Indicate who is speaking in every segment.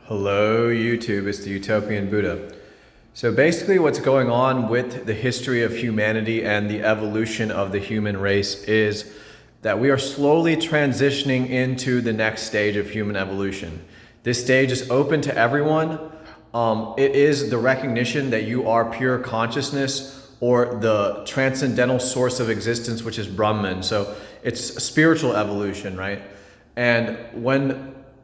Speaker 1: Hello YouTube, it's the Utopian Buddha. So basically what's going on with the history of humanity and the evolution of the human race is that we are slowly transitioning into the next stage of human evolution. This stage is open to everyone. It is the recognition that you are pure consciousness or the transcendental source of existence, which is Brahman. So it's spiritual evolution, right?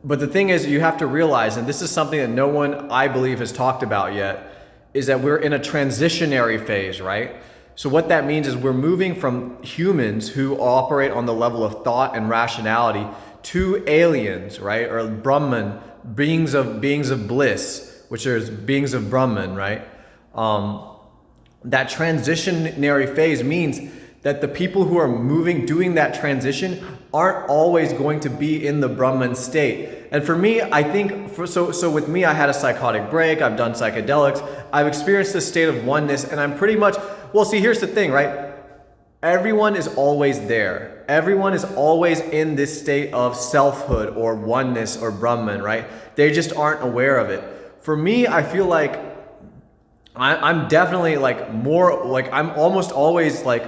Speaker 1: But the thing is, you have to realize, and this is something that no one, I believe, has talked about yet, is that we're in a transitionary phase, right? So what that means is we're moving from humans who operate on the level of thought and rationality to aliens, right? Or Brahman, beings of bliss, which are beings of Brahman, right? That transitionary phase means that the people who are doing that transition aren't always going to be in the Brahman state. And for me, I think, so with me, I had a psychotic break, I've done psychedelics, I've experienced this state of oneness, and I'm pretty much, well, see, here's the thing, right? Everyone is always there. Everyone is always in this state of selfhood or oneness or Brahman, right? They just aren't aware of it. For me, I feel like I'm definitely like more, like I'm almost always like,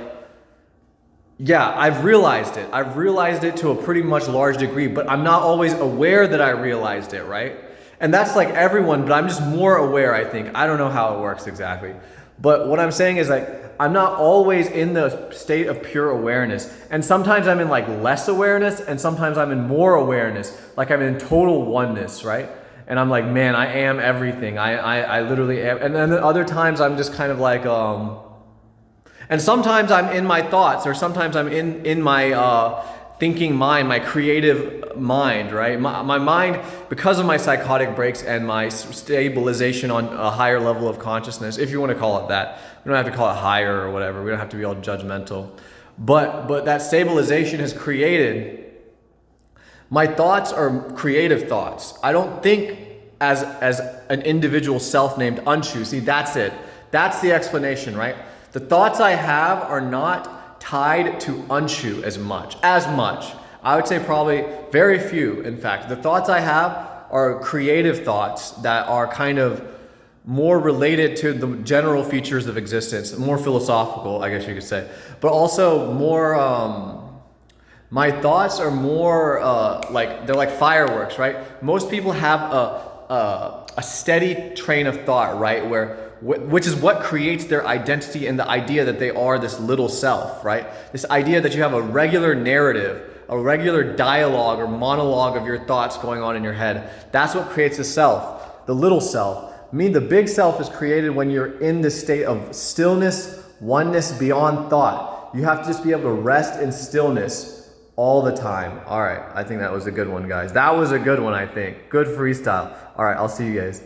Speaker 1: yeah, I've realized it. I've realized it to a pretty much large degree, but I'm not always aware that I realized it, right? And that's like everyone, but I'm just more aware, I think. I don't know how it works exactly. But what I'm saying is like, I'm not always in the state of pure awareness. And sometimes I'm in like less awareness, and sometimes I'm in more awareness. Like I'm in total oneness, right? And I'm like, man, I am everything. I literally am. And then other times I'm just kind of like, and sometimes I'm in my thoughts, or sometimes I'm in my thinking mind, my creative mind, right? My mind, because of my psychotic breaks and my stabilization on a higher level of consciousness, if you want to call it that. We don't have to call it higher or whatever. We don't have to be all judgmental. But that stabilization has created, my thoughts are creative thoughts. I don't think as an individual self named Anshu. See, that's it. That's the explanation, right? The thoughts I have are not tied to Anshu as much. I would say probably very few, in fact. The thoughts I have are creative thoughts that are kind of more related to the general features of existence, more philosophical, I guess you could say. But also more, my thoughts are more like, they're like fireworks, right? Most people have a steady train of thought, right? Which is what creates their identity and the idea that they are this little self, right? This idea that you have a regular narrative, a regular dialogue or monologue of your thoughts going on in your head. That's what creates the self, the little self. I mean, the big self is created when you're in this state of stillness, oneness beyond thought. You have to just be able to rest in stillness all the time. All right, I think that was a good one, guys. That was a good one, I think. Good freestyle. All right, I'll see you guys.